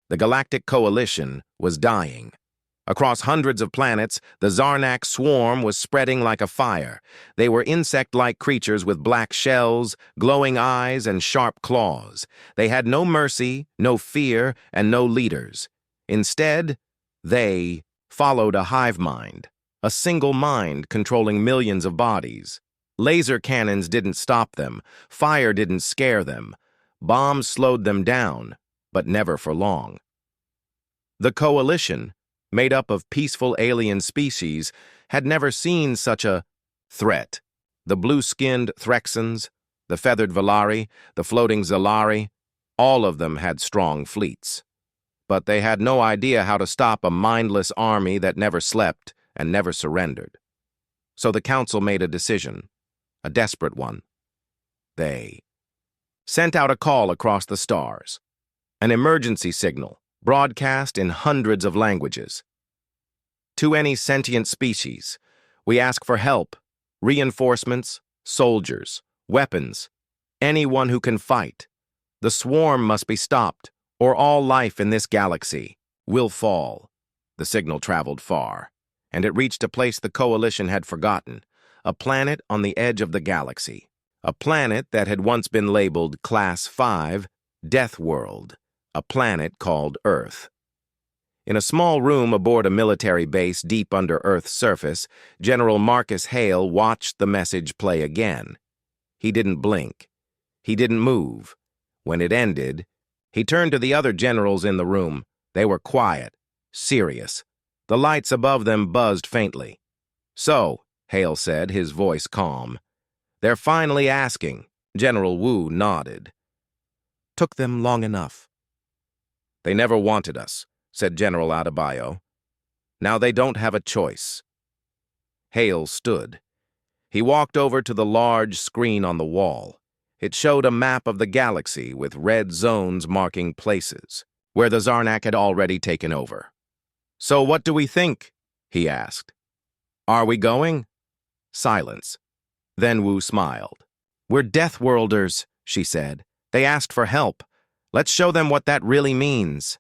The Galactic Coalition was dying. Across hundreds of planets, the Zarnak swarm was spreading like a fire. They were insect-like creatures with black shells, glowing eyes, and sharp claws. They had no mercy, no fear, and no leaders. Instead, they followed a hive mind, a single mind controlling millions of bodies. Laser cannons didn't stop them. Fire didn't scare them. Bombs slowed them down, but never for long. The Coalition, made up of peaceful alien species, had never seen such a threat. The blue-skinned Threxans, the feathered Valari, the floating Zalari, all of them had strong fleets. But they had no idea how to stop a mindless army that never slept and never surrendered. So the Council made a decision, a desperate one. They sent out a call across the stars, an emergency signal, broadcast in hundreds of languages. To any sentient species, we ask for help, reinforcements, soldiers, weapons, anyone who can fight. The swarm must be stopped, or all life in this galaxy will fall. The signal traveled far, and it reached a place the Coalition had forgotten, a planet on the edge of the galaxy, a planet that had once been labeled Class 5, Deathworld, a planet called Earth. In a small room aboard a military base deep under Earth's surface, General Marcus Hale watched the message play again. He didn't blink. He didn't move. When it ended, he turned to the other generals in the room. They were quiet, serious. The lights above them buzzed faintly. "So," Hale said, his voice calm, "they're finally asking." General Wu nodded. "Took them long enough." "They never wanted us," said General Adebayo. "Now they don't have a choice." Hale stood. He walked over to the large screen on the wall. It showed a map of the galaxy with red zones marking places, where the Zarnak had already taken over. "So what do we think?" he asked. "Are we going?" Silence. Then Wu smiled. "We're Deathworlders," she said. "They asked for help. Let's show them what that really means."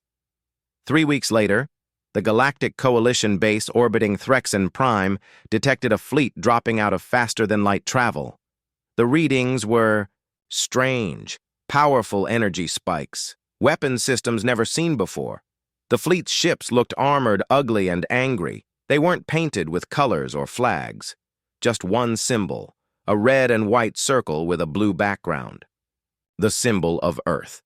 3 weeks later, the Galactic Coalition base orbiting Threxan Prime detected a fleet dropping out of faster-than-light travel. The readings were strange, powerful energy spikes, weapon systems never seen before. The fleet's ships looked armored, ugly, and angry. They weren't painted with colors or flags. Just one symbol, a red and white circle with a blue background. The symbol of Earth.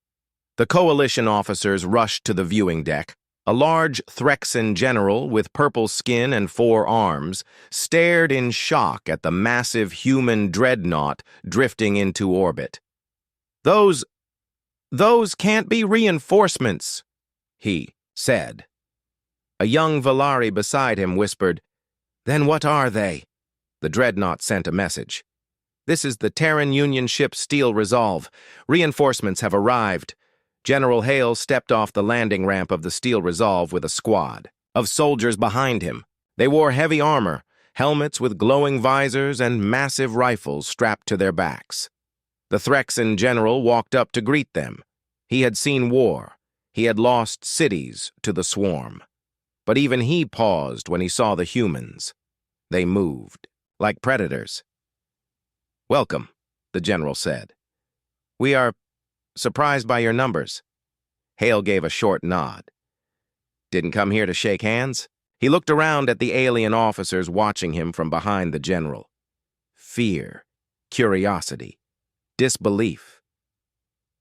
The Coalition officers rushed to the viewing deck. A large Threxan general with purple skin and 4 arms stared in shock at the massive human dreadnought drifting into orbit. Those can't be reinforcements," he said. A young Valari beside him whispered, "Then what are they?" The dreadnought sent a message. "This is the Terran Union ship Steel Resolve. Reinforcements have arrived." General Hale stepped off the landing ramp of the Steel Resolve with a squad of soldiers behind him. They wore heavy armor, helmets with glowing visors, and massive rifles strapped to their backs. The Threxan general walked up to greet them. He had seen war. He had lost cities to the swarm. But even he paused when he saw the humans. They moved, like predators. "Welcome," the general said. "We are surprised by your numbers." Hale gave a short nod. "Didn't come here to shake hands?" He looked around at the alien officers watching him from behind the general. Fear, curiosity, disbelief.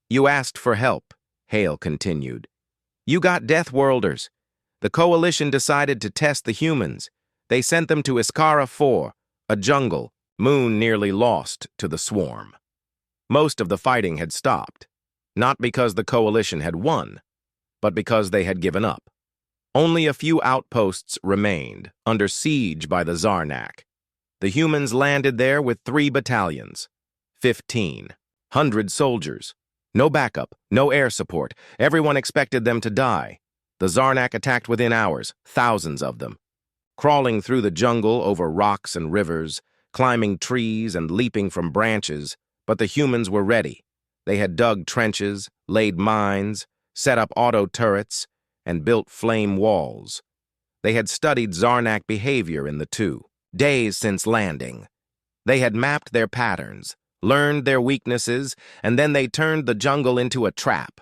"You asked for help," Hale continued. "You got Deathworlders. The Coalition decided to test the humans. They sent them to Iskara 4, a jungle, moon nearly lost to the swarm. Most of the fighting had stopped. Not because the Coalition had won, but because they had given up. Only a few outposts remained, under siege by the Zarnak. The humans landed there with 3 battalions, 1,500 soldiers. No backup, no air support. Everyone expected them to die. The Zarnak attacked within hours, thousands of them. Crawling through the jungle over rocks and rivers, climbing trees and leaping from branches, but the humans were ready. They had dug trenches, laid mines, set up auto turrets, and built flame walls. They had studied Zarnak behavior in the 2 days since landing. They had mapped their patterns, learned their weaknesses, and then they turned the jungle into a trap.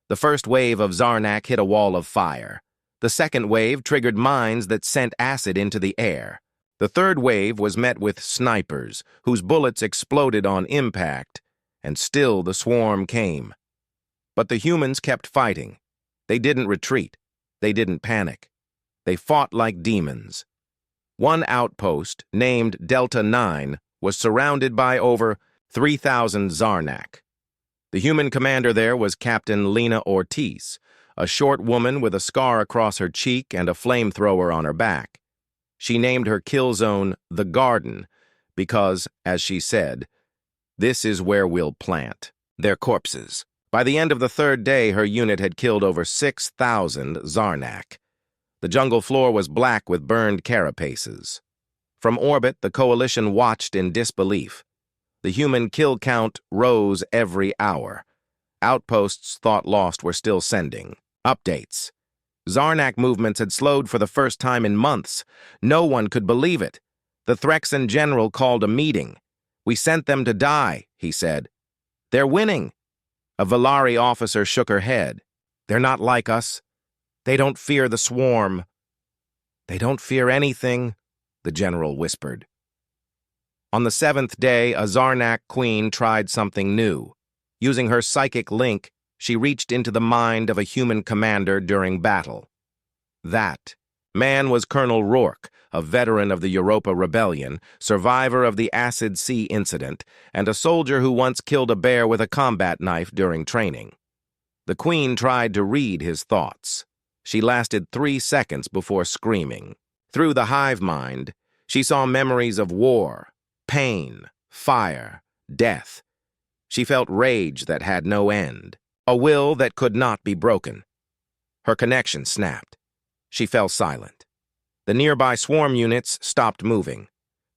The first wave of Zarnak hit a wall of fire. The second wave triggered mines that sent acid into the air. The third wave was met with snipers, whose bullets exploded on impact, and still the swarm came. But the humans kept fighting. They didn't retreat. They didn't panic. They fought like demons. One outpost, named Delta 9, was surrounded by over 3,000 Zarnak. The human commander there was Captain Lena Ortiz, a short woman with a scar across her cheek and a flamethrower on her back. She named her kill zone the Garden because, as she said, "This is where we'll plant their corpses." By the end of the 3rd day, her unit had killed over 6,000 Zarnak. The jungle floor was black with burned carapaces. From orbit, the coalition watched in disbelief. The human kill count rose every hour. Outposts thought lost were still sending updates. Zarnak movements had slowed for the first time in months. No one could believe it. The Threxan general called a meeting. "We sent them to die," he said. "They're winning." A Valari officer shook her head. "They're not like us. They don't fear the swarm." "They don't fear anything," the general whispered. On the 7th day, a Zarnak queen tried something new. Using her psychic link, she reached into the mind of a human commander during battle. That man was Colonel Rourke, a veteran of the Europa Rebellion, survivor of the Acid Sea incident, and a soldier who once killed a bear with a combat knife during training. The queen tried to read his thoughts. She lasted 3 seconds before screaming. Through the hive mind, she saw memories of war, pain, fire, death. She felt rage that had no end, a will that could not be broken. Her connection snapped. She fell silent. The nearby swarm units stopped moving,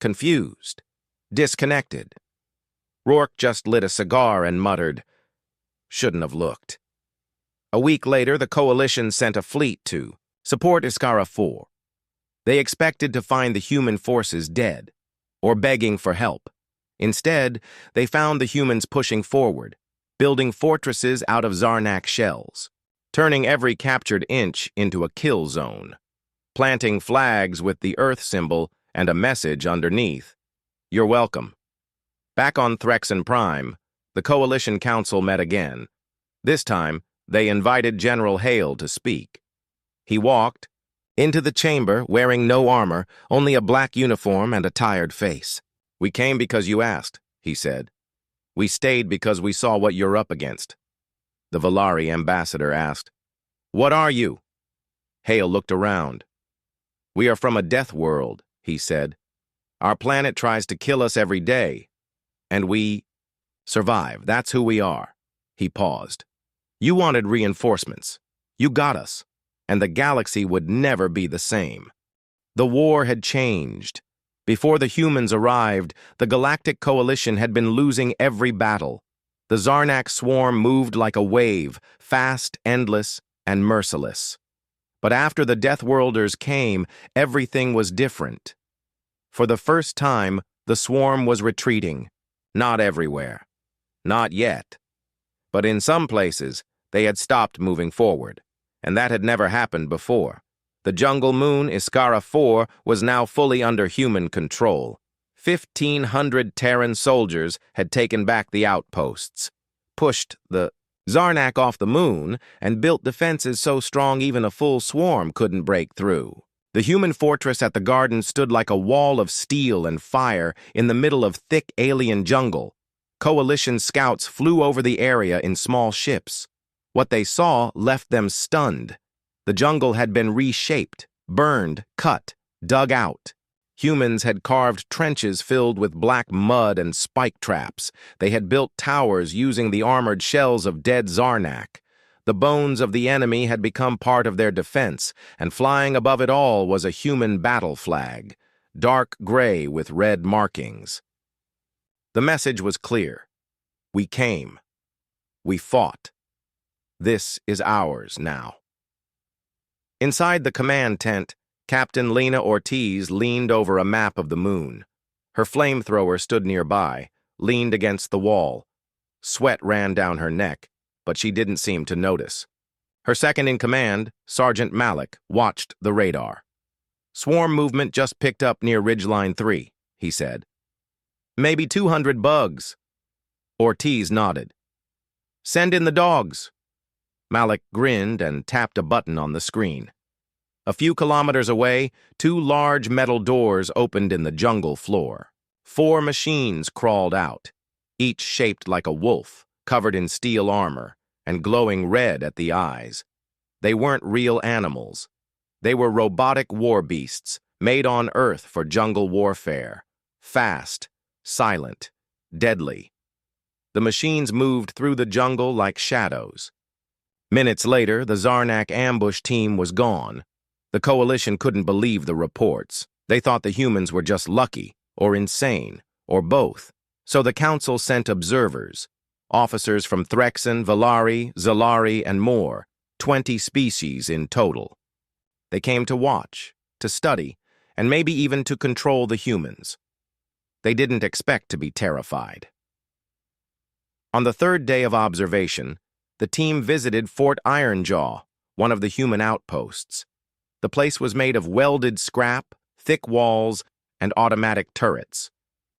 confused, disconnected. Rourke just lit a cigar and muttered, "Shouldn't have looked." A week later, the coalition sent a fleet to support Iskara 4. They expected to find the human forces dead or begging for help. Instead, they found the humans pushing forward, building fortresses out of Zarnak shells, turning every captured inch into a kill zone, planting flags with the Earth symbol and a message underneath. "You're welcome." Back on Threxan Prime, the Coalition Council met again. This time, they invited General Hale to speak. He walked into the chamber wearing no armor, only a black uniform and a tired face. "We came because you asked," he said. "We stayed because we saw what you're up against." The Valari ambassador asked, "What are you?" Hale looked around. "We are from a death world," he said. "Our planet tries to kill us every day, and we survive. That's who we are." He paused. "You wanted reinforcements. You got us, and the galaxy would never be the same." The war had changed. Before the humans arrived, the Galactic Coalition had been losing every battle. The Zarnak swarm moved like a wave, fast, endless, and merciless. But after the Deathworlders came, everything was different. For the first time, the swarm was retreating. Not everywhere. Not yet. But in some places, they had stopped moving forward, and that had never happened before. The jungle moon, Iskara 4, was now fully under human control. 1,500 Terran soldiers had taken back the outposts, pushed the Zarnak off the moon, and built defenses so strong even a full swarm couldn't break through. The human fortress at the garden stood like a wall of steel and fire in the middle of thick alien jungle. Coalition scouts flew over the area in small ships. What they saw left them stunned. The jungle had been reshaped, burned, cut, dug out. Humans had carved trenches filled with black mud and spike traps. They had built towers using the armored shells of dead Zarnak. The bones of the enemy had become part of their defense, and flying above it all was a human battle flag, dark gray with red markings. The message was clear. We came. We fought. This is ours now. Inside the command tent, Captain Lena Ortiz leaned over a map of the moon. Her flamethrower stood nearby, leaned against the wall. Sweat ran down her neck, but she didn't seem to notice. Her second-in-command, Sergeant Malik, watched the radar. "Swarm movement just picked up near Ridgeline 3, he said. "Maybe 200 bugs." Ortiz nodded. "Send in the dogs." Malik grinned and tapped a button on the screen. A few kilometers away, two large metal doors opened in the jungle floor. 4 machines crawled out, each shaped like a wolf, covered in steel armor, and glowing red at the eyes. They weren't real animals. They were robotic war beasts, made on Earth for jungle warfare. Fast, silent, deadly. The machines moved through the jungle like shadows. Minutes later, the Zarnak ambush team was gone. The coalition couldn't believe the reports. They thought the humans were just lucky, or insane, or both. So the council sent observers, officers from Threxan, Valari, Zalari, and more, 20 species in total. They came to watch, to study, and maybe even to control the humans. They didn't expect to be terrified. On the 3rd day of observation, the team visited Fort Ironjaw, one of the human outposts. The place was made of welded scrap, thick walls, and automatic turrets.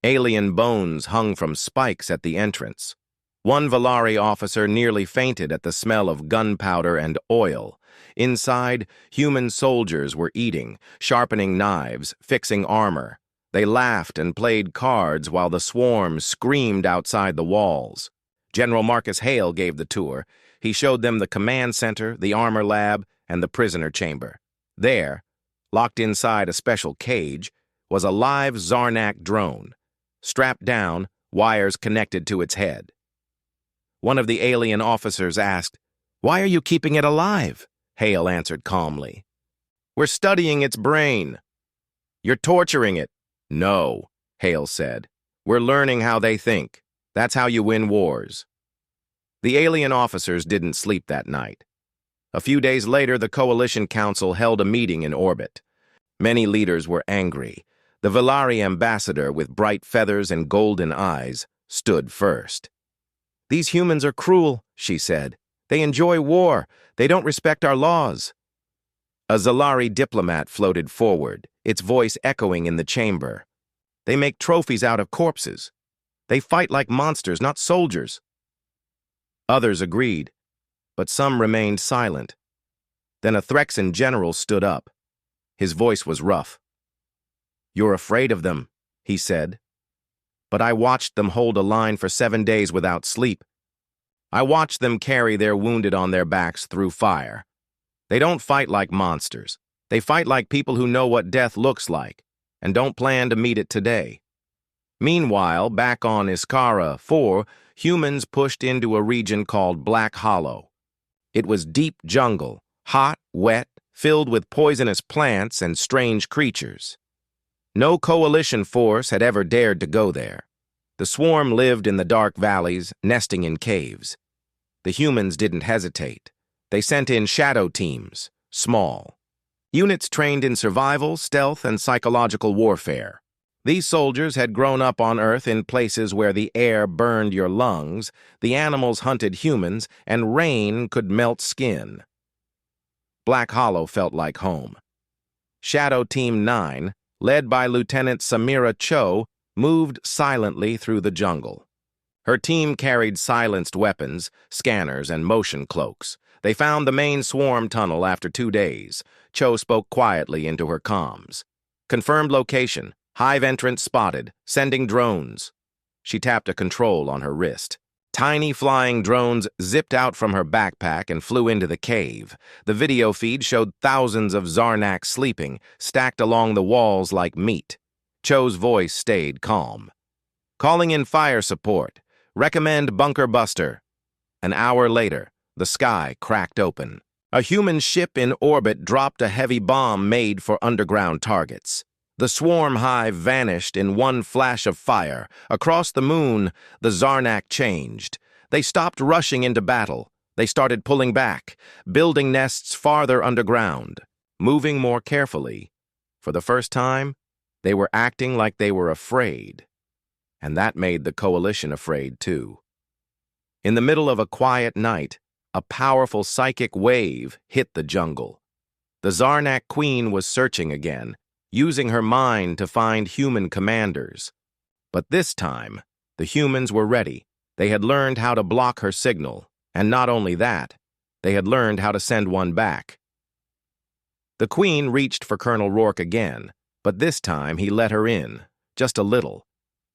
Alien bones hung from spikes at the entrance. One Valari officer nearly fainted at the smell of gunpowder and oil. Inside, human soldiers were eating, sharpening knives, fixing armor. They laughed and played cards while the swarm screamed outside the walls. General Marcus Hale gave the tour. He showed them the command center, the armor lab, and the prisoner chamber. There, locked inside a special cage, was a live Zarnak drone. Strapped down, wires connected to its head. One of the alien officers asked, "Why are you keeping it alive?" Hale answered calmly. "We're studying its brain." "You're torturing it." "No," Hale said. "We're learning how they think. That's how you win wars." The alien officers didn't sleep that night. A few days later, the Coalition Council held a meeting in orbit. Many leaders were angry. The Valari ambassador, with bright feathers and golden eyes, stood first. "These humans are cruel," she said. "They enjoy war. They don't respect our laws." A Zalari diplomat floated forward, its voice echoing in the chamber. "They make trophies out of corpses. They fight like monsters, not soldiers." Others agreed, but some remained silent. Then a Threxan general stood up. His voice was rough. "You're afraid of them," he said. "But I watched them hold a line for 7 days without sleep. I watched them carry their wounded on their backs through fire. They don't fight like monsters. They fight like people who know what death looks like and don't plan to meet it today." Meanwhile, back on Iskara 4, humans pushed into a region called Black Hollow. It was deep jungle, hot, wet, filled with poisonous plants and strange creatures. No coalition force had ever dared to go there. The swarm lived in the dark valleys, nesting in caves. The humans didn't hesitate. They sent in shadow teams, small. Units trained in survival, stealth, and psychological warfare. These soldiers had grown up on Earth in places where the air burned your lungs, the animals hunted humans, and rain could melt skin. Black Hollow felt like home. Shadow Team 9, led by Lieutenant Samira Cho, moved silently through the jungle. Her team carried silenced weapons, scanners, and motion cloaks. They found the main swarm tunnel after 2 days. Cho spoke quietly into her comms. "Confirmed location. Hive entrance spotted. Sending drones." She tapped a control on her wrist. Tiny flying drones zipped out from her backpack and flew into the cave. The video feed showed thousands of Zarnak sleeping, stacked along the walls like meat. Cho's voice stayed calm. "Calling in fire support. Recommend bunker buster." An hour later, the sky cracked open. A human ship in orbit dropped a heavy bomb made for underground targets. The swarm hive vanished in one flash of fire. Across the moon, the Zarnak changed. They stopped rushing into battle. They started pulling back, building nests farther underground. moving more carefully. For the first time, they were acting like they were afraid. And that made the coalition afraid too. In the middle of a quiet night, a powerful psychic wave hit the jungle. The Zarnak Queen was searching again, using her mind to find human commanders. But this time, the humans were ready. They had learned how to block her signal, and not only that, they had learned how to send one back. The Queen reached for Colonel Rourke again, but this time he let her in, just a little.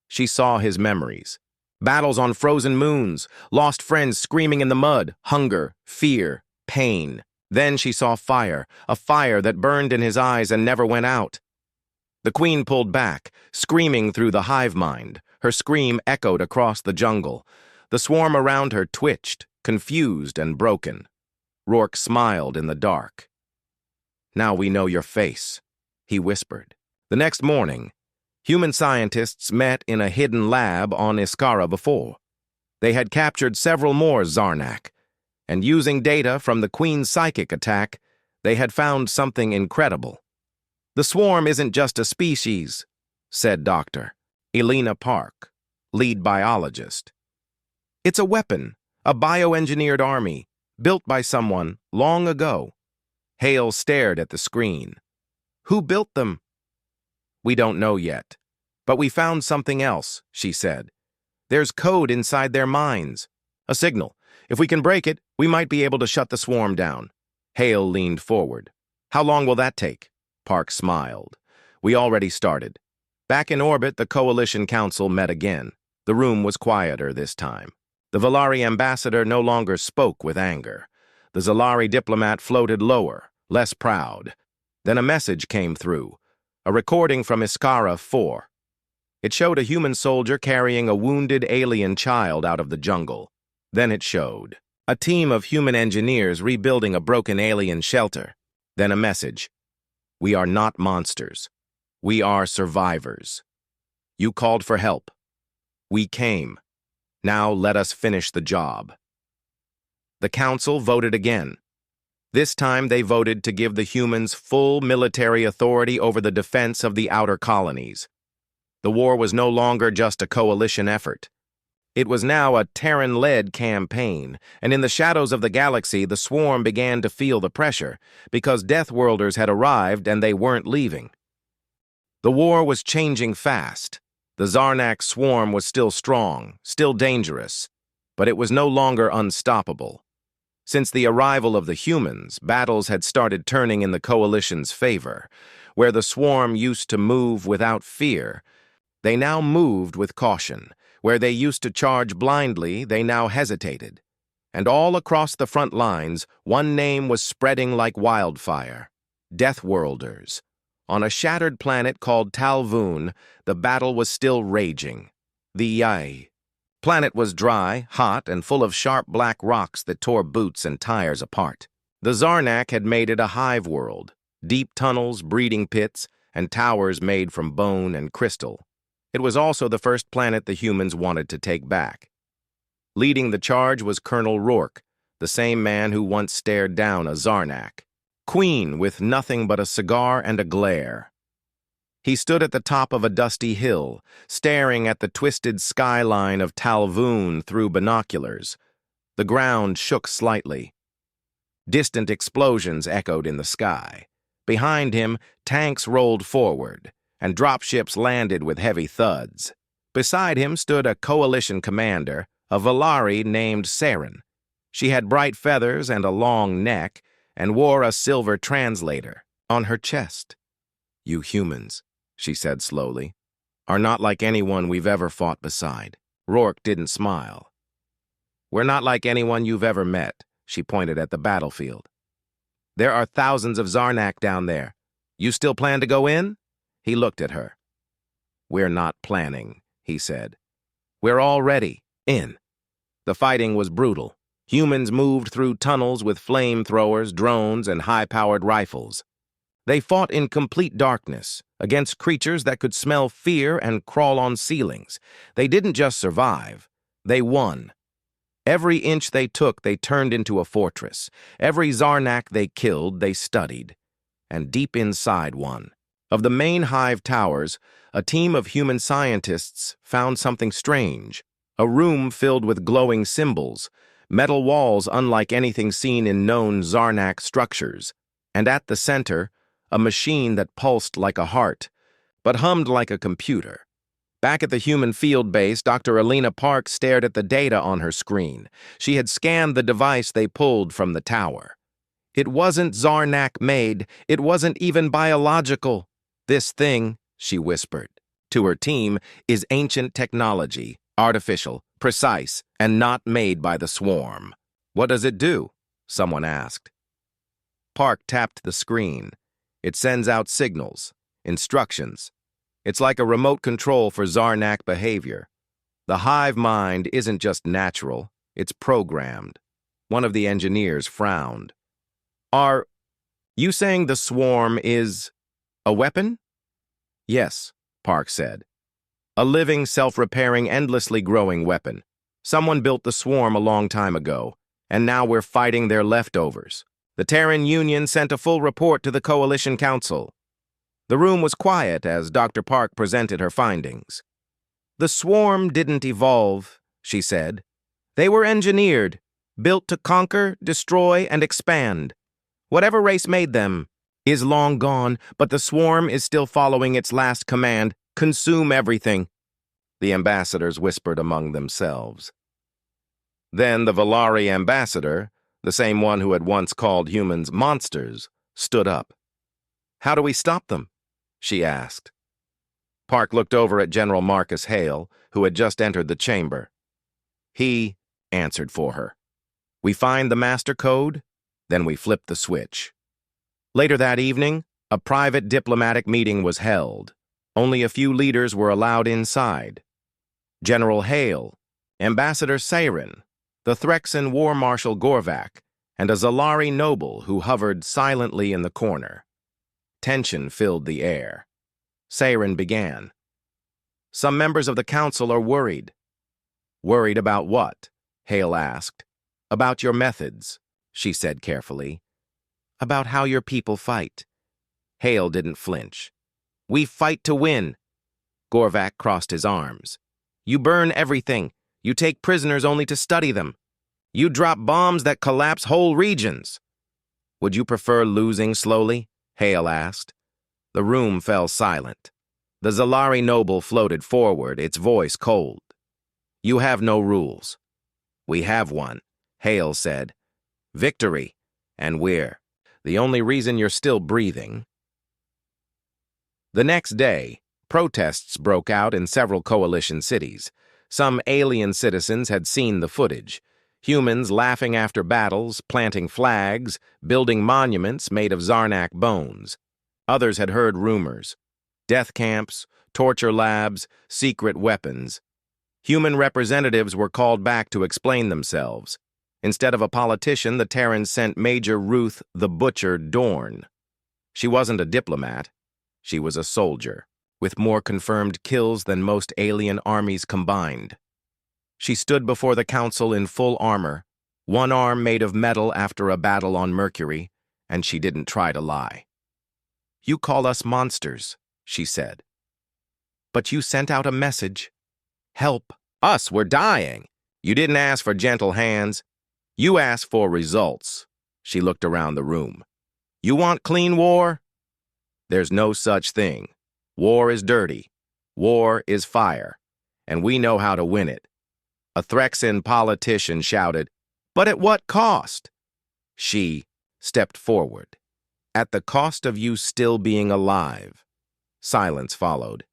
She saw his memories. Battles on frozen moons, lost friends screaming in the mud, hunger, fear, pain. Then she saw fire, a fire that burned in his eyes and never went out. The Queen pulled back, screaming through the hive mind. Her scream echoed across the jungle. The swarm around her twitched, confused and broken. Rourke smiled in the dark. "Now we know your face," he whispered. The next morning, human scientists met in a hidden lab on Iskara before. They had captured several more Zarnak, and using data from the Queen's psychic attack, they had found something incredible. "The swarm isn't just a species," said Dr. Elena Park, lead biologist. "It's a weapon, a bioengineered army, built by someone long ago." Hale stared at the screen. "Who built them?" "We don't know yet. But we found something else," she said. "There's code inside their minds. A signal. If we can break it, we might be able to shut the swarm down." Hale leaned forward. "How long will that take?" Park smiled. "We already started." Back in orbit, the Coalition Council met again. The room was quieter this time. The Valari ambassador no longer spoke with anger. The Zalari diplomat floated lower, less proud. Then a message came through, a recording from Iskara 4. It showed a human soldier carrying a wounded alien child out of the jungle. Then it showed a team of human engineers rebuilding a broken alien shelter. Then a message: "We are not monsters. We are survivors. You called for help. We came. Now let us finish the job." The council voted again. This time they voted to give the humans full military authority over the defense of the outer colonies. The war was no longer just a coalition effort. It was now a Terran-led campaign, and in the shadows of the galaxy, the swarm began to feel the pressure, because Deathworlders had arrived and they weren't leaving. The war was changing fast. The Zarnak swarm was still strong, still dangerous, but it was no longer unstoppable. Since the arrival of the humans, battles had started turning in the Coalition's favor. Where the swarm used to move without fear, they now moved with caution. Where they used to charge blindly, they now hesitated. And all across the front lines, one name was spreading like wildfire: Deathworlders. On a shattered planet called Talvoon, the battle was still raging. The Yai planet was dry, hot, and full of sharp black rocks that tore boots and tires apart. The Zarnak had made it a hive world: deep tunnels, breeding pits, and towers made from bone and crystal. It was also the first planet the humans wanted to take back. Leading the charge was Colonel Rourke, the same man who once stared down a Zarnak Queen with nothing but a cigar and a glare. He stood at the top of a dusty hill, staring at the twisted skyline of Talvoon through binoculars. The ground shook slightly. Distant explosions echoed in the sky. Behind him, tanks rolled forward, and dropships landed with heavy thuds. Beside him stood a coalition commander, a Valari named Saren. She had bright feathers and a long neck, and wore a silver translator on her chest. "You humans," she said slowly, "are not like anyone we've ever fought beside." Rourke didn't smile. "We're not like anyone you've ever met," she pointed at the battlefield. "There are thousands of Zarnak down there. You still plan to go in?" He looked at her. "We're not planning," he said. "We're already in." The fighting was brutal. Humans moved through tunnels with flamethrowers, drones, and high-powered rifles. They fought in complete darkness, against creatures that could smell fear and crawl on ceilings. They didn't just survive, they won. Every inch they took, they turned into a fortress. Every Zarnak they killed, they studied. and deep inside one. Of the main hive towers, a team of human scientists found something strange. A room filled with glowing symbols, metal walls unlike anything seen in known Zarnak structures, and at the center, a machine that pulsed like a heart, but hummed like a computer. Back at the human field base, Dr. Alina Park stared at the data on her screen. She had scanned the device they pulled from the tower. It wasn't Zarnak-made. It wasn't even biological. This thing, she whispered to her team, is ancient technology, artificial, precise, and not made by the swarm. What does it do? Someone asked. Park tapped the screen. It sends out signals, instructions. It's like a remote control for Zarnak behavior. The hive mind isn't just natural, it's programmed. One of the engineers frowned. Are you saying the swarm is a weapon? Yes, Park said. A living, self-repairing, endlessly growing weapon. Someone built the swarm a long time ago, and now we're fighting their leftovers. The Terran Union sent a full report to the Coalition Council. The room was quiet as Dr. Park presented her findings. The swarm didn't evolve, she said. They were engineered, built to conquer, destroy, and expand. Whatever race made them is long gone, but the swarm is still following its last command, consume everything. The ambassadors whispered among themselves. Then the Valari ambassador, the same one who had once called humans monsters, stood up. How do we stop them? She asked. Park looked over at General Marcus Hale, who had just entered the chamber. He answered for her. We find the master code, then we flip the switch. Later that evening, a private diplomatic meeting was held. Only a few leaders were allowed inside. General Hale, Ambassador Seiren, the Threxan War Marshal Gorvak, and a Zalari noble who hovered silently in the corner. Tension filled the air. Seiren began. Some members of the council are worried. Worried about what? Hale asked. About your methods, she said carefully. About how your people fight. Hale didn't flinch. We fight to win. Gorvak crossed his arms. You burn everything. You take prisoners only to study them. You drop bombs that collapse whole regions. Would you prefer losing slowly? Hale asked. The room fell silent. The Zalari noble floated forward, its voice cold. You have no rules. We have one, Hale said. Victory, and we're the only reason you're still breathing. The next day, protests broke out in several coalition cities. Some alien citizens had seen the footage. Humans laughing after battles, planting flags, building monuments made of Zarnak bones. Others had heard rumors. Death camps, torture labs, secret weapons. Human representatives were called back to explain themselves. Instead of a politician, the Terrans sent Major Ruth the Butcher Dorn. She wasn't a diplomat. She was a soldier, with more confirmed kills than most alien armies combined. She stood before the council in full armor, one arm made of metal after a battle on Mercury, and she didn't try to lie. You call us monsters, she said. But you sent out a message. Help. Us, we're dying. You didn't ask for gentle hands. You asked for results. She looked around the room. You want clean war? There's no such thing. War is dirty. War is fire. And we know how to win it. A Threxan politician shouted, but at what cost? She stepped forward. At the cost of you still being alive. Silence followed.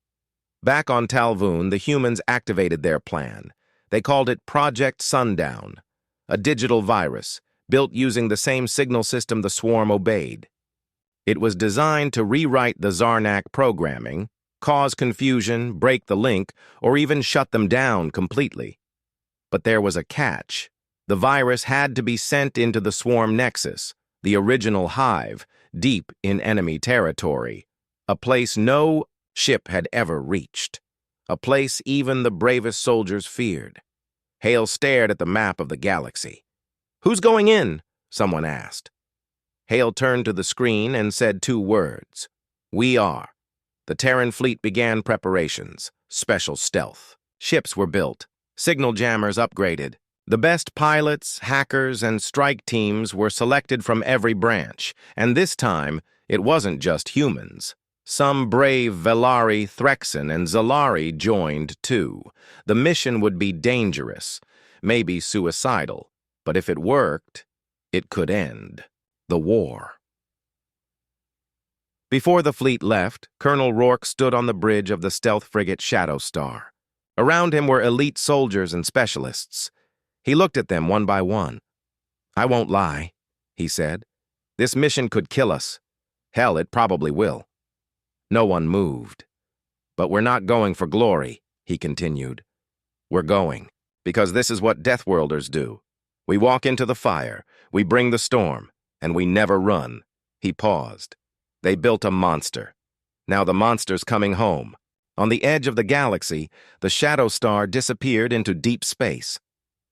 Back on Talvoon, the humans activated their plan. They called it Project Sundown, a digital virus built using the same signal system the swarm obeyed. It was designed to rewrite the Zarnak programming, cause confusion, break the link, or even shut them down completely. But there was a catch. The virus had to be sent into the swarm nexus, the original hive, deep in enemy territory, a place no ship had ever reached, a place even the bravest soldiers feared. Hale stared at the map of the galaxy. Who's going in? Someone asked. Hale turned to the screen and said 2 words. "We are." The Terran fleet began preparations. Special stealth. Ships were built. Signal jammers upgraded. The best pilots, hackers, and strike teams were selected from every branch, and this time, it wasn't just humans. Some brave Velari, Threxan, and Zalari joined, too. The mission would be dangerous, maybe suicidal, but if it worked, it could end the war. Before the fleet left, Colonel Rourke stood on the bridge of the stealth frigate Shadow Star. Around him were elite soldiers and specialists. He looked at them one by one. "I won't lie," he said. "This mission could kill us. Hell, it probably will." No one moved. "But we're not going for glory," he continued. "We're going because this is what Deathworlders do. We walk into the fire, we bring the storm, and we never run." He paused. "They built a monster. Now the monster's coming home." On the edge of the galaxy, the Shadow Star disappeared into deep space.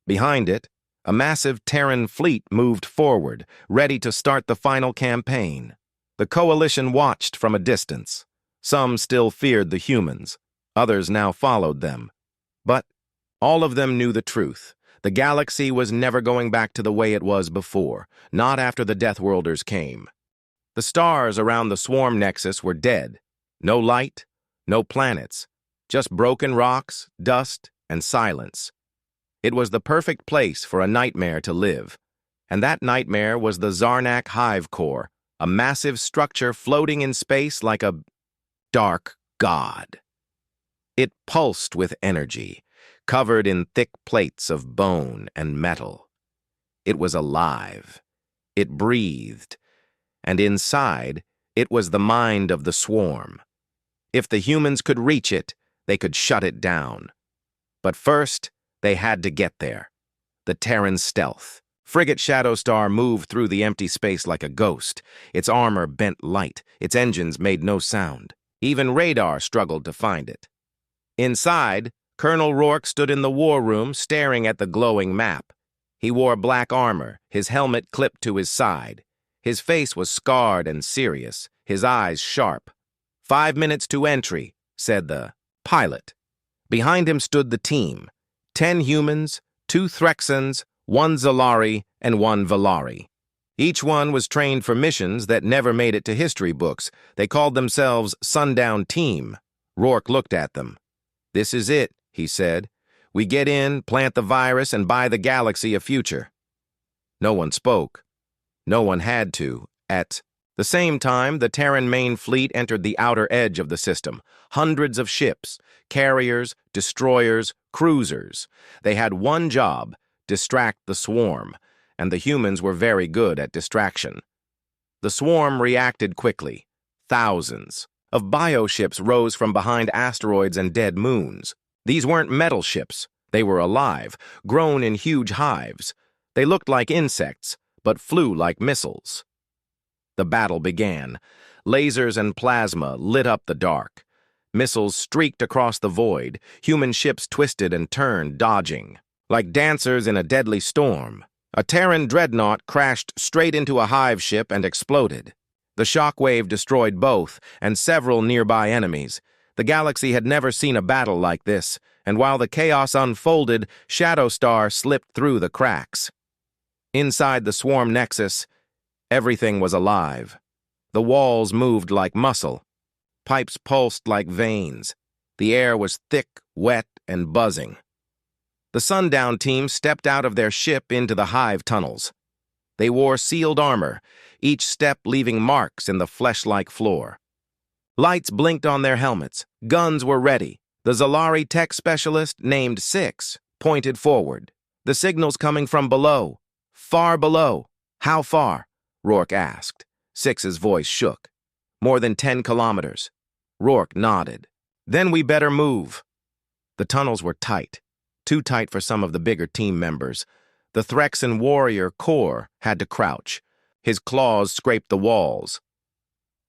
Behind it, a massive Terran fleet moved forward, ready to start the final campaign. The Coalition watched from a distance. Some still feared the humans. Others now followed them. But all of them knew the truth. The galaxy was never going back to the way it was before, not after the Deathworlders came. The stars around the swarm nexus were dead. No light, no planets, just broken rocks, dust, and silence. It was the perfect place for a nightmare to live. And that nightmare was the Zarnak Hive Core, a massive structure floating in space like a dark god. It pulsed with energy, covered in thick plates of bone and metal. It was alive. It breathed. And inside, it was the mind of the swarm. If the humans could reach it, they could shut it down. But first, they had to get there. The Terran stealth. Frigate Shadowstar moved through the empty space like a ghost. Its armor bent light. Its engines made no sound. Even radar struggled to find it. Inside, Colonel Rourke stood in the war room staring at the glowing map. He wore black armor, his helmet clipped to his side. His face was scarred and serious, his eyes sharp. 5 minutes to entry, said the pilot. Behind him stood the team. 10 humans, 2 Threxans, 1 Zalari, and 1 Velari. Each one was trained for missions that never made it to history books. They called themselves Sundown Team. Rourke looked at them. "This is it," he said. "We get in, plant the virus, and buy the galaxy a future." No one spoke. No one had to. At the same time, the Terran main fleet entered the outer edge of the system. Hundreds of ships, carriers, destroyers, cruisers. They had one job: distract the swarm, and the humans were very good at distraction. The swarm reacted quickly. Thousands of bioships rose from behind asteroids and dead moons. These weren't metal ships. They were alive, grown in huge hives. They looked like insects, but flew like missiles. The battle began. Lasers and plasma lit up the dark. Missiles streaked across the void. Human ships twisted and turned, dodging. Like dancers in a deadly storm, a Terran dreadnought crashed straight into a hive ship and exploded. The shockwave destroyed both and several nearby enemies. The galaxy had never seen a battle like this, and while the chaos unfolded, Shadowstar slipped through the cracks. Inside the swarm nexus, everything was alive. The walls moved like muscle. Pipes pulsed like veins. The air was thick, wet, and buzzing. The Sundown team stepped out of their ship into the hive tunnels. They wore sealed armor, each step leaving marks in the flesh-like floor. Lights blinked on their helmets. Guns were ready. The Zalari tech specialist, named 6, pointed forward. "The signal's coming from below. Far below." "How far?" Rourke asked. 6's voice shook. "More than 10 kilometers." Rourke nodded. "Then we better move." The tunnels were tight. Too tight for some of the bigger team members. The Threxan warrior Core had to crouch. His claws scraped the walls.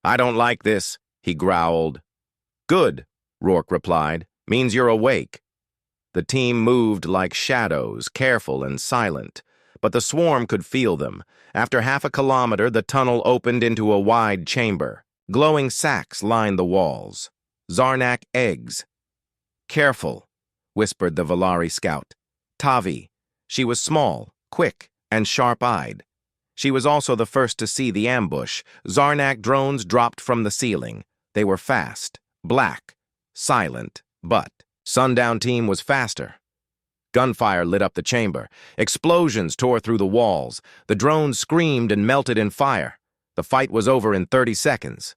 "I don't like this," he growled. "Good," Rourke replied. "Means you're awake." The team moved like shadows, careful and silent. but the swarm could feel them. After half a kilometer, the tunnel opened into a wide chamber. Glowing sacks lined the walls. Zarnak eggs. "Careful," whispered the Valari scout. Tavi. She was small, quick, and sharp-eyed. She was also the first to see the ambush. Zarnak drones dropped from the ceiling. They were fast, black, silent, but Sundown Team was faster. Gunfire lit up the chamber. Explosions tore through the walls. The drones screamed and melted in fire. The fight was over in 30 seconds.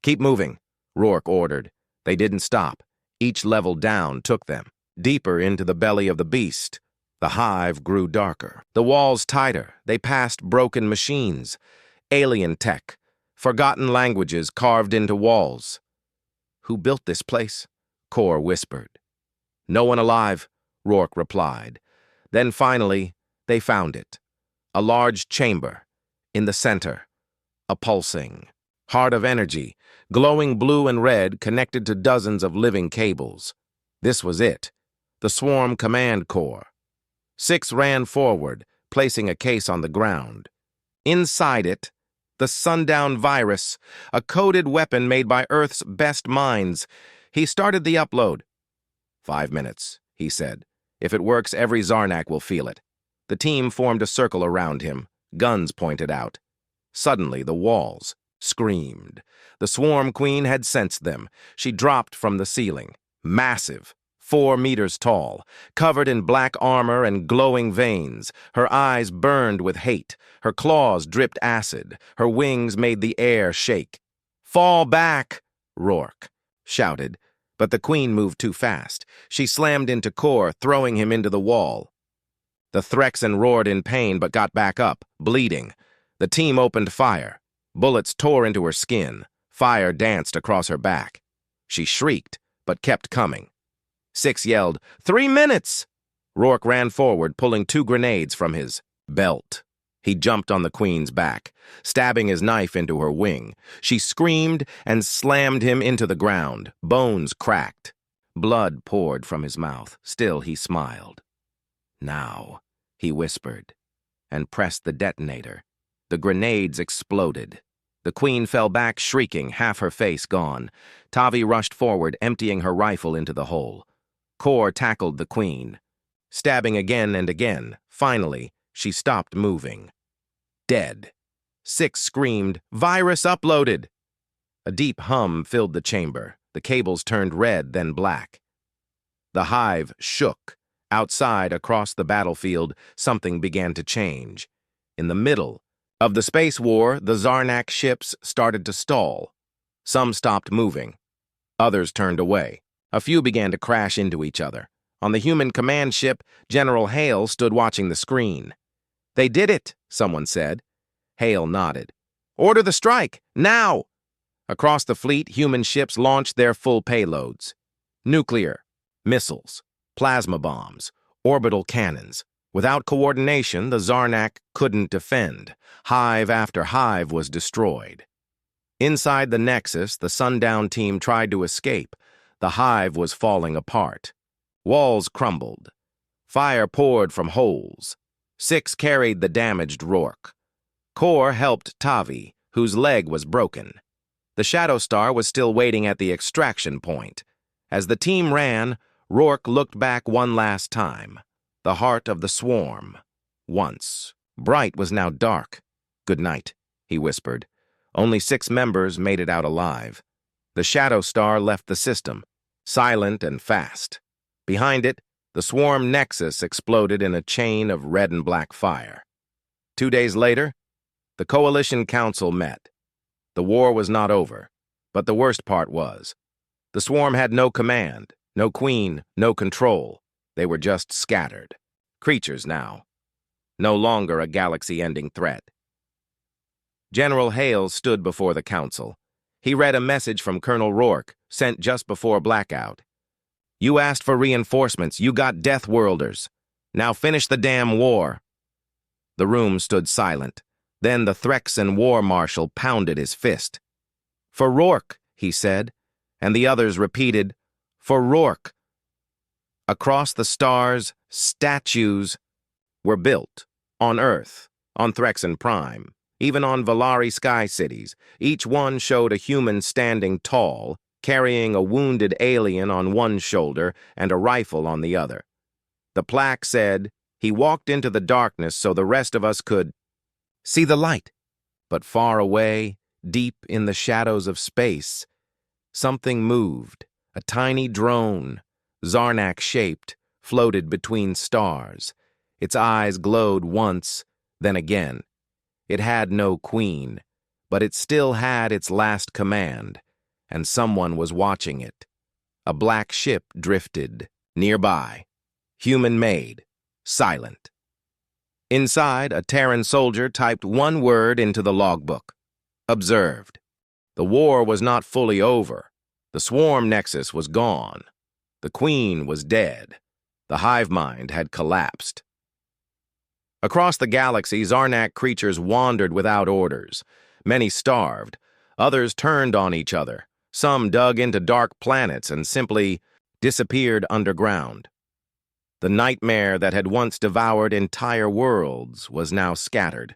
"Keep moving," Rourke ordered. They didn't stop. Each level down took them, deeper into the belly of the beast. The hive grew darker. The walls tighter. They passed broken machines. Alien tech. Forgotten languages carved into walls. "Who built this place?" Kor whispered. "No one alive," Rourke replied. Then finally, they found it. A large chamber. In the center, a pulsing heart of energy, glowing blue and red, connected to dozens of living cables. This was it. The Swarm Command Core. 6 ran forward, placing a case on the ground. Inside it, the Sundown virus, a coded weapon made by Earth's best minds. He started the upload. 5 minutes, he said. "If it works, every Zarnak will feel it." The team formed a circle around him, guns pointed out. Suddenly, the walls screamed. The Swarm Queen had sensed them. She dropped from the ceiling, massive, 4 meters tall, covered in black armor and glowing veins. Her eyes burned with hate. Her claws dripped acid. Her wings made the air shake. "Fall back!" Rourke shouted, but the Queen moved too fast. She slammed into Kor, throwing him into the wall. The Threxan roared in pain but got back up, bleeding. The team opened fire. Bullets tore into her skin. Fire danced across her back. She shrieked, but kept coming. 6 yelled, 3 minutes! Rourke ran forward, pulling 2 grenades from his belt. He jumped on the Queen's back, stabbing his knife into her wing. She screamed and slammed him into the ground. Bones cracked. Blood poured from his mouth. Still he smiled. "Now," he whispered, and pressed the detonator. The grenades exploded. The Queen fell back, shrieking, half her face gone. Tavi rushed forward, emptying her rifle into the hole. Kor tackled the Queen, stabbing again and again. Finally, she stopped moving. Dead. 6 screamed, "Virus uploaded!" A deep hum filled the chamber. The cables turned red, then black. The hive shook. Outside, across the battlefield, something began to change. In the middle of the space war, the Zarnak ships started to stall. Some stopped moving. Others turned away. A few began to crash into each other. On the human command ship, General Hale stood watching the screen. "They did it," someone said. Hale nodded. "Order the strike, now!" Across the fleet, human ships launched their full payloads. Nuclear, missiles, plasma bombs, orbital cannons. Without coordination, the Zarnak couldn't defend. Hive after hive was destroyed. Inside the Nexus, the Sundown Team tried to escape. The hive was falling apart. Walls crumbled. Fire poured from holes. 6 carried the damaged Rourke. Kor helped Tavi, whose leg was broken. The Shadow Star was still waiting at the extraction point. As the team ran, Rourke looked back one last time. The heart of the swarm. Once. Bright was now dark. "Good night," he whispered. Only 6 members made it out alive. The Shadow Star left the system, silent and fast. Behind it, the swarm nexus exploded in a chain of red and black fire. 2 days later, the Coalition Council met. The war was not over, but the worst part was. The swarm had no command, no queen, no control. They were just scattered. Creatures now. No longer a galaxy-ending threat. General Hale stood before the council. He read a message from Colonel Rourke, sent just before blackout. "You asked for reinforcements. You got Deathworlders. Now finish the damn war." The room stood silent. Then the Threxan war marshal pounded his fist. "For Rourke," he said, and the others repeated, "For Rourke." Across the stars, statues were built, On Earth, on Threxan Prime, even on Valari sky cities, each one showed a human standing tall, carrying a wounded alien on one shoulder and a rifle on the other. The plaque said, "He walked into the darkness so the rest of us could see the light." But far away, deep in the shadows of space, something moved. A tiny drone, Zarnak-shaped, floated between stars. Its eyes glowed once, then again. It had no queen, but it still had its last command, and someone was watching it. A black ship drifted, nearby, human-made, silent. Inside, a Terran soldier typed one word into the logbook. Observed. The war was not fully over. The swarm nexus was gone. The queen was dead. The hive mind had collapsed. Across the galaxy, Zarnak creatures wandered without orders. Many starved. Others turned on each other. Some dug into dark planets and simply disappeared underground. The nightmare that had once devoured entire worlds was now scattered,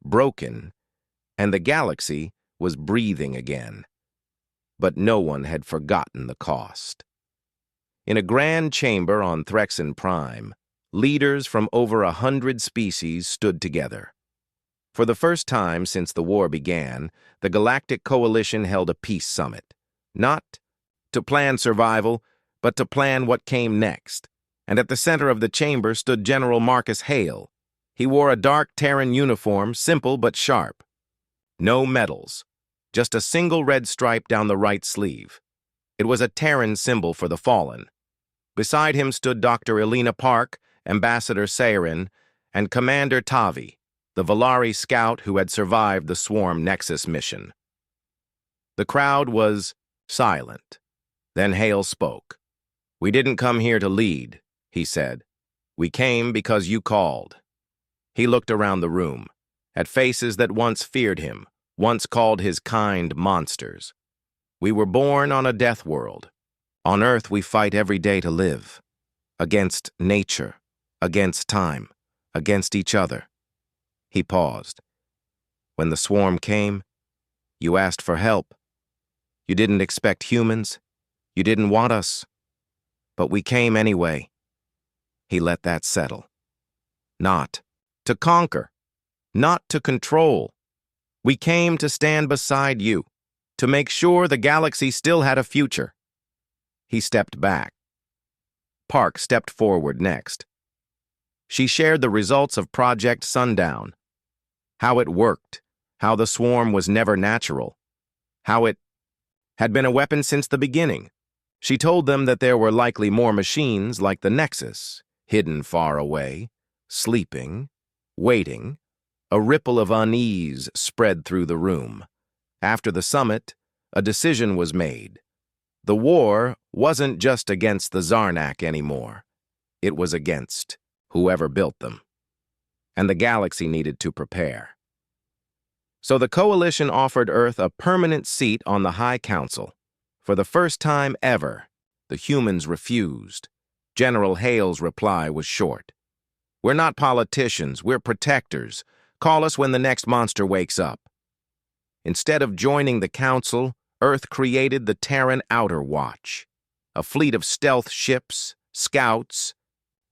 broken, and the galaxy was breathing again. But no one had forgotten the cost. In a grand chamber on Threxan Prime, leaders from over 100 species stood together. For the first time since the war began, the Galactic Coalition held a peace summit. Not to plan survival, but to plan what came next. And at the center of the chamber stood General Marcus Hale. He wore a dark Terran uniform, simple but sharp. No medals, just a single red stripe down the right sleeve. It was a Terran symbol for the fallen. Beside him stood Dr. Elena Park, Ambassador Seirin, and Commander Tavi, the Valari scout who had survived the Swarm Nexus mission. The crowd was silent. Then Hale spoke. "We didn't come here to lead," he said. "We came because you called." He looked around the room, at faces that once feared him, once called his kind monsters. "We were born on a death world. On Earth we fight every day to live. Against nature, against time, against each other." He paused. "When the swarm came, you asked for help. You didn't expect humans. You didn't want us. But we came anyway." He let that settle. Not to conquer, not to control. We came to stand beside you, to make sure the galaxy still had a future. He stepped back. Park stepped forward next. She shared the results of Project Sundown. How it worked, how the swarm was never natural, how it had been a weapon since the beginning. She told them that there were likely more machines like the Nexus, hidden far away, sleeping, waiting. A ripple of unease spread through the room. After the summit, a decision was made. The war wasn't just against the Zarnak anymore. It was against whoever built them. And the galaxy needed to prepare. So the Coalition offered Earth a permanent seat on the High Council. For the first time ever, the humans refused. General Hale's reply was short. "We're not politicians, we're protectors. Call us when the next monster wakes up." Instead of joining the council, Earth created the Terran Outer Watch, a fleet of stealth ships, scouts,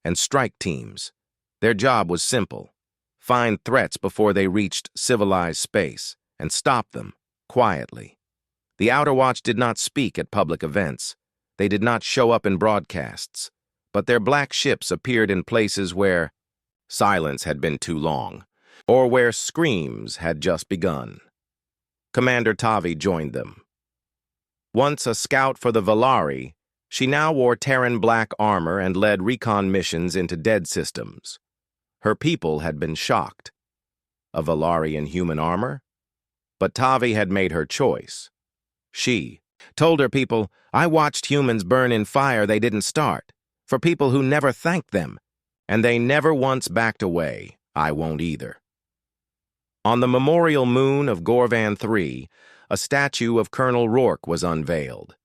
and strike teams. Their job was simple: find threats before they reached civilized space, and stop them, quietly. The Outer Watch did not speak at public events. They did not show up in broadcasts, but their black ships appeared in places where silence had been too long, or where screams had just begun. Commander Tavi joined them. Once a scout for the Valari, she now wore Terran black armor and led recon missions into dead systems. Her people had been shocked. A Valari in human armor? But Tavi had made her choice. She told her people, "I watched humans burn in fire they didn't start, for people who never thanked them, and they never once backed away. I won't either." On the memorial moon of Gorvan III, a statue of Colonel Rourke was unveiled.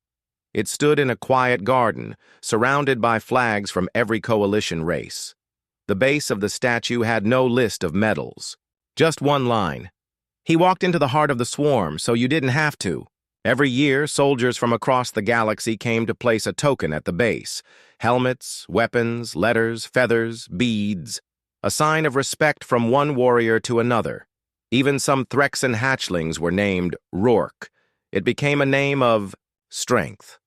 It stood in a quiet garden, surrounded by flags from every coalition race. The base of the statue had no list of medals. Just one line. He walked into the heart of the swarm, so you didn't have to. Every year, soldiers from across the galaxy came to place a token at the base. Helmets, weapons, letters, feathers, beads. A sign of respect from one warrior to another. Even some Threxan hatchlings were named Rourke. It became a name of strength.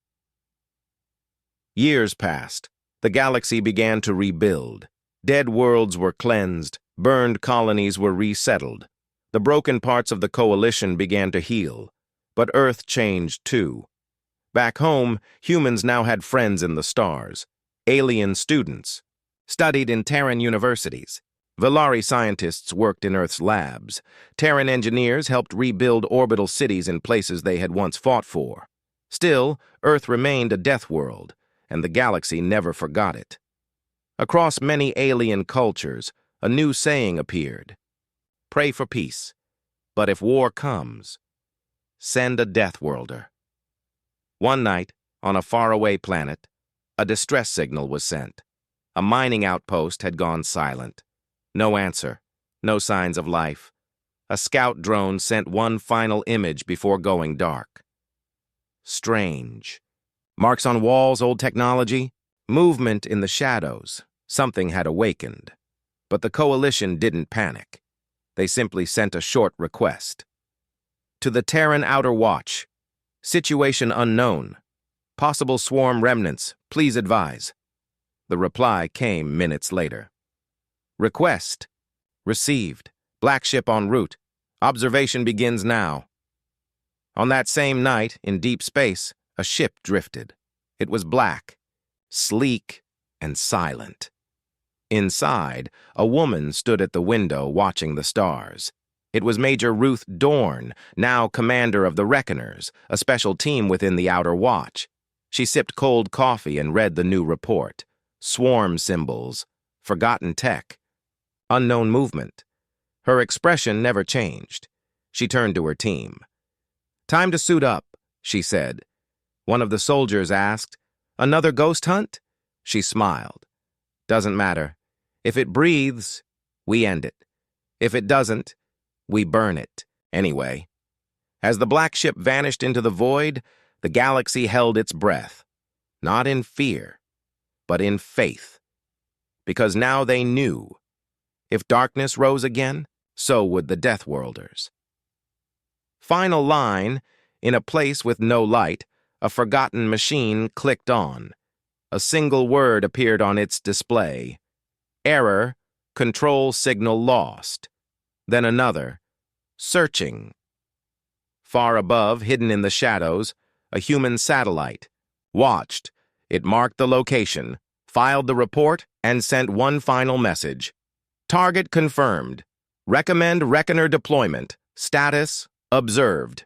Years passed. The galaxy began to rebuild. Dead worlds were cleansed. Burned colonies were resettled. The broken parts of the coalition began to heal. But Earth changed too. Back home, humans now had friends in the stars. Alien students studied in Terran universities. Valari scientists worked in Earth's labs. Terran engineers helped rebuild orbital cities in places they had once fought for. Still, Earth remained a death world, and the galaxy never forgot it. Across many alien cultures, a new saying appeared. Pray for peace, but if war comes, send a Deathworlder. One night, on a faraway planet, a distress signal was sent. A mining outpost had gone silent. No answer, no signs of life. A scout drone sent one final image before going dark. Strange. Marks on walls, old technology, movement in the shadows. Something had awakened. But the coalition didn't panic. They simply sent a short request. To the Terran Outer Watch. Situation unknown. Possible swarm remnants. Please advise. The reply came minutes later. Request. Received. Black ship en route. Observation begins now. On that same night, in deep space, a ship drifted. It was black, sleek, and silent. Inside, a woman stood at the window watching the stars. It was Major Ruth Dorn, now commander of the Reckoners, a special team within the Outer Watch. She sipped cold coffee and read the new report. Swarm symbols, forgotten tech, unknown movement. Her expression never changed. She turned to her team. Time to suit up, she said. One of the soldiers asked, Another ghost hunt? She smiled. Doesn't matter. If it breathes, we end it. If it doesn't, we burn it, anyway. As the black ship vanished into the void, the galaxy held its breath. Not in fear, but in faith. Because now they knew. If darkness rose again, so would the Deathworlders. Final line, in a place with no light, a forgotten machine clicked on. A single word appeared on its display. Error, control signal lost. Then another, searching. Far above, hidden in the shadows, a human satellite. Watched. It marked the location, filed the report, and sent one final message. Target confirmed. Recommend Reckoner deployment. Status observed.